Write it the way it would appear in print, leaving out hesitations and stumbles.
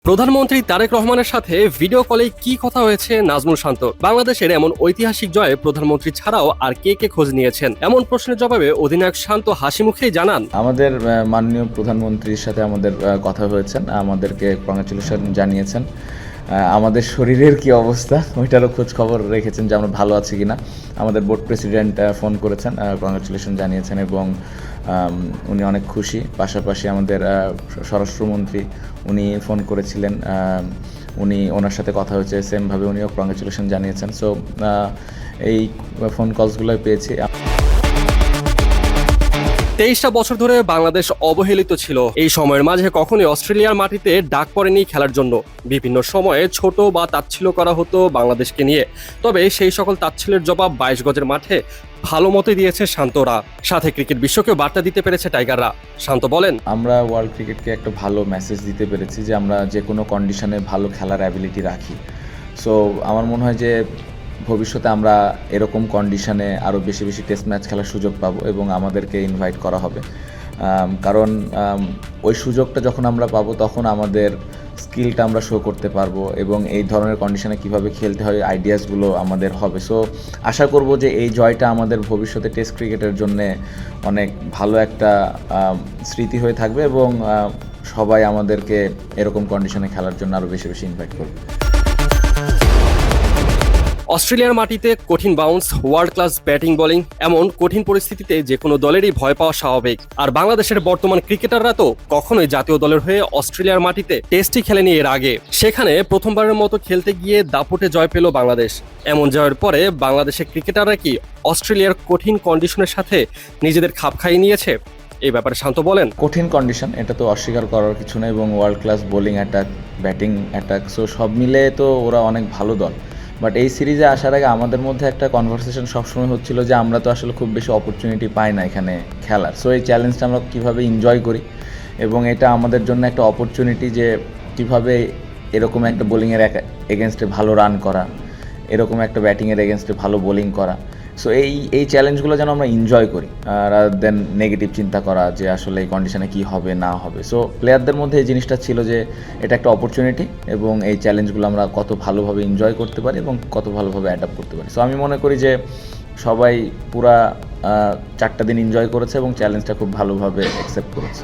প্রধানমন্ত্রী তারেক রহমানের সাথে ভিডিও কলে কি কথা হয়েছে নাজমুল শান্ত? বাংলাদেশের এমন ঐতিহাসিক জয়ে প্রধানমন্ত্রী ছাড়াও আর কে কে খোঁজ নিয়েছেন? এমন প্রশ্নের জবাবে অধিনায়ক শান্ত হাসি মুখেই জানান, আমাদের মাননীয় প্রধানমন্ত্রীর সাথে আমাদের কথা হয়েছেন, আমাদেরকে কংগ্রাচুলেশন জানিয়েছেন। আমাদের শরীরের কি অবস্থা ওইটারও খোঁজ খবর রেখেছেন যে আমরা ভালো আছি কিনা। আমাদের বোর্ড প্রেসিডেন্ট ফোন করেছেন, কংগ্রাচুলেশন জানিয়েছেন এবং উনি অনেক খুশি। পাশাপাশি আমাদের স্বরাষ্ট্রমন্ত্রী উনি ফোন করেছিলেন, ওনার সাথে কথা হয়েছে, সেমভাবে উনিও কংগ্রাচুলেশন জানিয়েছেন। সো এই ফোন কলসগুলোই পেয়েছি। 23টা বছর ধরে বাংলাদেশ অবহেলিত ছিল। এই সময়ের মাঝে কখনোই অস্ট্রেলিয়ার মাটিতে ডাক পড়েনি খেলার জন্য। বিভিন্ন সময়ে ছোট বা তাচ্ছিল্য করা হতো বাংলাদেশকে নিয়ে, তবে সেই সকল তাচ্ছিল্যের জবাব 22 গজের মাঠে ভালো মতোই দিয়েছে শান্তরা। সাথে ক্রিকেট বিশ্বকেও বার্তা দিতে পেরেছে টাইগাররা। শান্ত বলেন, আমরা ওয়ার্ল্ড ক্রিকেটকে একটা ভালো মেসেজ দিতে পেরেছি যে আমরা যে কোনো কন্ডিশনে ভালো খেলার অ্যাবিলিটি রাখি। সো আমার মনে হয় যে ভবিষ্যতে আমরা এরকম কন্ডিশনে আরও বেশি বেশি টেস্ট ম্যাচ খেলার সুযোগ পাবো এবং আমাদেরকে ইনভাইট করা হবে। কারণ ওই সুযোগটা যখন আমরা পাবো তখন আমাদের স্কিলটা আমরা শো করতে পারবো এবং এই ধরনের কন্ডিশনে কিভাবে খেলতে হয় আইডিয়াসগুলো আমাদের হবে। সো আশা করব যে এই জয়টা আমাদের ভবিষ্যতে টেস্ট ক্রিকেটের জন্যে অনেক ভালো একটা স্মৃতি হয়ে থাকবে এবং সবাই আমাদেরকে এরকম কন্ডিশনে খেলার জন্য আরও বেশি বেশি ইনভাইট করবে। অস্ট্রেলিয়ার মাটিতে কঠিন bounce, world class batting bowling, এমন কঠিন পরিস্থিতিতে যে কোনো দলেরই ভয় পাওয়া স্বাভাবিক। আর বাংলাদেশের বর্তমান ক্রিকেটাররা তো কখনোই জাতীয় দলের হয়ে অস্ট্রেলিয়ার মাটিতে টেস্টই খেলেনি এর আগে। সেখানে প্রথমবারের মতো খেলতে গিয়ে দাপটে জয় পেল বাংলাদেশ। এমন জয়ের পরে বাংলাদেশের ক্রিকেটাররা কি অস্ট্রেলিয়ার কঠিন কন্ডিশনের সাথে নিজেদের খাপ খাইয়ে নিয়েছে? এই ব্যাপারে শান্ত বলেন, কঠিন কন্ডিশন, এটা তো অস্বীকার করার কিছু নেই এবং world class bowling attack, batting attack, so সব মিলে তো ওরা অনেক ভালো দল। বাট এই সিরিজে আসার আগে আমাদের মধ্যে একটা কনভারসেশন সবসময় হচ্ছিল যে আমরা তো আসলে খুব বেশি অপরচুনিটি পাই না এখানে খেলার। সো এই চ্যালেঞ্জটা আমরা কীভাবে এনজয় করি এবং এটা আমাদের জন্য একটা অপরচুনিটি যে কীভাবে এরকম একটা বোলিংয়ের এগেনস্টে ভালো রান করা, এরকম একটা ব্যাটিংয়ের এগেনস্টে ভালো বোলিং করা। সো এই চ্যালেঞ্জগুলো যেন আমরা এনজয় করি রাদার দেন নেগেটিভ চিন্তা করা যে আসলে এই কন্ডিশনে কী হবে না হবে। সো প্লেয়ারদের মধ্যে এই জিনিসটা ছিল যে এটা একটা অপরচুনিটি এবং এই চ্যালেঞ্জগুলো আমরা কত ভালোভাবে এনজয় করতে পারি এবং কত ভালোভাবে অ্যাডাপ্ট করতে পারি। সো আমি মনে করি যে সবাই পুরা 4টা দিন এনজয় করেছে এবং চ্যালেঞ্জটা খুব ভালোভাবে অ্যাকসেপ্ট করেছে।